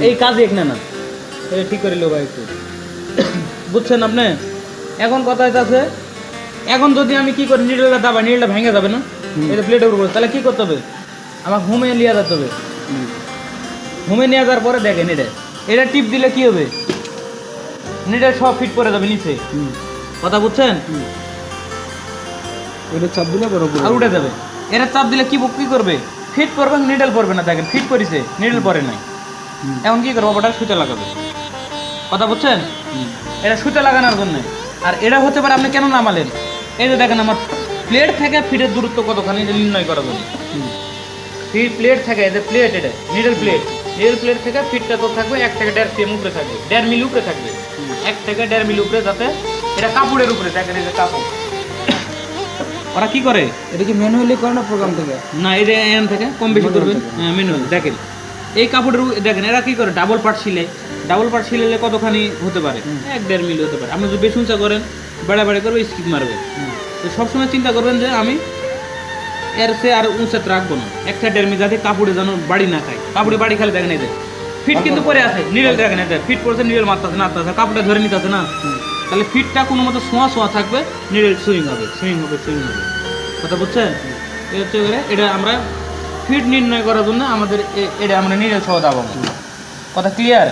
এই কাজ এখানে না, এটা ঠিক করে লো ভাই একটু, বুঝছেন আপনি? এখন কথা আছে, এখন যদি আমি কি করি, নিডলটা দাবাই, নিডলটা ভেঙে যাবে না, এটা প্লেটের উপর, তাহলে কি করতে হবে, আমাকে হোমে নিয়ে যেতে হবে। হোমে নিয়ে যাওয়ার পরে দেখেন এটা টিপ দিলে কি হবে, নিডল সব ফিট করে যাবে নিচে, কথা বুঝছেন? এটা চাপ দিলে বরাবর আর উঠে যাবে। এটা চাপ দিলে কি কি করবে, ফিট করবে, নিডল পড়বে না। দেখেন ফিট করেছে, নিডল পড়ে নাই। এখন কি করবো, ওটা সুতা লাগাবে, কথা বুঝছেন? এটা সুতা লাগানোর জন্য। আর এটা হতে পারে আপনি কেন নামালেন, এই যে দেখেন আমার প্লেট থেকে ফিটের দূরত্ব কতখানি এটা নির্ণয় করার জন্য। প্লেট থেকে, এই যে প্লেট, এটা নিডল প্লেট, নিডল প্লেট থেকে ফিটটা তো থাকবে 1 থেকে 1.5 cm উপরে থাকবে, 1.5 মিলি উপরে থাকবে, 1 থেকে 1.5 মিলি উপরে, যাতে এটা কাপড়ের উপরে, দেখেন এই যে কাপড়। ওরা কি করে, এটা কি ম্যানুয়ালি করে না প্রোগ্রাম থেকে? না, এটা এখান থেকে কম বেশি করবে, ম্যানুয়াল। দেখেন এই কাপড়ের দেখেন এরা কি করে, ডাবল পার্ট সিলাই, ডাবল পার্ট সিলাইলে কতখানি হতে পারে, 1-1.5 মিলি হতে পারে। আপনি যদি বেশি উঁচা করেন, বাড়াবাড়ি করবে, স্কিপ মারবে। তো সবসময় চিন্তা করবেন যে আমি এর সে আর উঁচাতে রাখবো না, 1 থেকে 1.5 মিলি, যাতে কাপড়ে যেন বাড়ি না খায়। কাপড়ে বাড়ি খালে দেখেন এদের ফিট কিন্তু পরে আছে, নিডল দেখেন এদের ফিট পড়ছে, নিডল মারতেছে না, কাপড়টা ধরে নিতেছে না, তাহলে ফিটটা কোনো মতো ছোঁয়া ছোঁয়া থাকবে, নিডল সুইং হবে, সুইং হবে, সুইং হবে, কথা বুঝছেন? এই হচ্ছে এটা আমরা ফিট নির্ণয় করার জন্য আমাদের এটা আমরা নিডল সহ দাও, কথা ক্লিয়ার?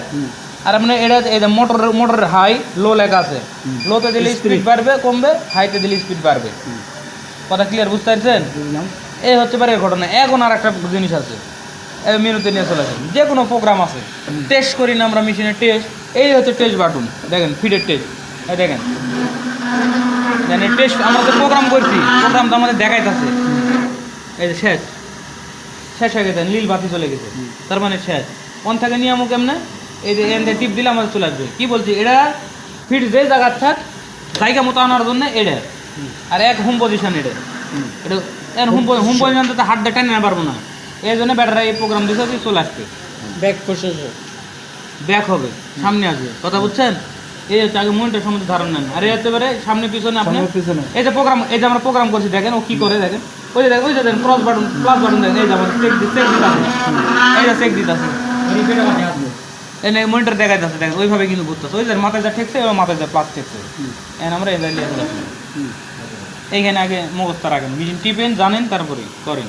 আর আপনার এটা এই যে মোটরের হাই লো লেখা আছে, লোতে দিলে স্পিড বাড়বে কমবে, হাইতে দিলে স্পিড বাড়বে, কথা ক্লিয়ার? বুঝতে পারছেন? এই হচ্ছে পারে ঘটনা। এখন আর একটা জিনিস আছে, মেনুতে নিয়ে চলে আসেন, যে কোনো প্রোগ্রাম আছে, টেস্ট করি না আমরা মেশিনের টেস্ট, এই হচ্ছে টেস্ট বাটন, দেখেন ফিডের টেস্ট, এই দেখেন জানি টেস্ট আমরা যে প্রোগ্রাম করছি, প্রোগ্রাম তো আমাদের দেখাইতেছে, এই যে শেষ হয়ে গেছে, নীল বাতি চলে গেছে, তার মানে শেষ। কোন থেকে নিয়ম কেমনে, এই যে এন টিপ দিলে আমাদের চলে আসবে। কি বলছি, এটা ফিট যে জায়গার থাক জায়গা মতো আনার জন্য এটা, আর এক হোম পজিশন, এটা হোম পজিশন তো হাত দিয়ে টেনে না পারবো না, এই জন্য ব্যাটারা এই প্রোগ্রাম দিয়েছে চলে আসবে, ব্যাক প্রসেসর ব্যাক হবে, সামনে আসবে, কথা বুঝছেন? এই হচ্ছে আগে মনিটর সম্বন্ধে ধারণা নেন। আর এই হতে পারে সামনে পিছনে, আপনি এই যে প্রোগ্রাম, এই যে আমরা প্রোগ্রাম করছি, দেখেন ও কি করে, দেখেন ওই যে দেখেন, ওই যে দেখেন ক্রস বাটন, প্লাস বাটন, দেখেন এই যে আমার চেক দিতে আছে, এই যে চেক দিতে আছে, এই মনিটর দেখাইতেছে, দেখেন ওইভাবে কিন্তু বুঝতেছে, ওই যে মাথায় যা ঠেকছে এবং মাথায় যা প্লাস ঠেকছে, এখন আমরা এই এইখানে আগে মুখস্থ রাখেন, মেশিন টিপেন, জানেন, তারপরে করেন।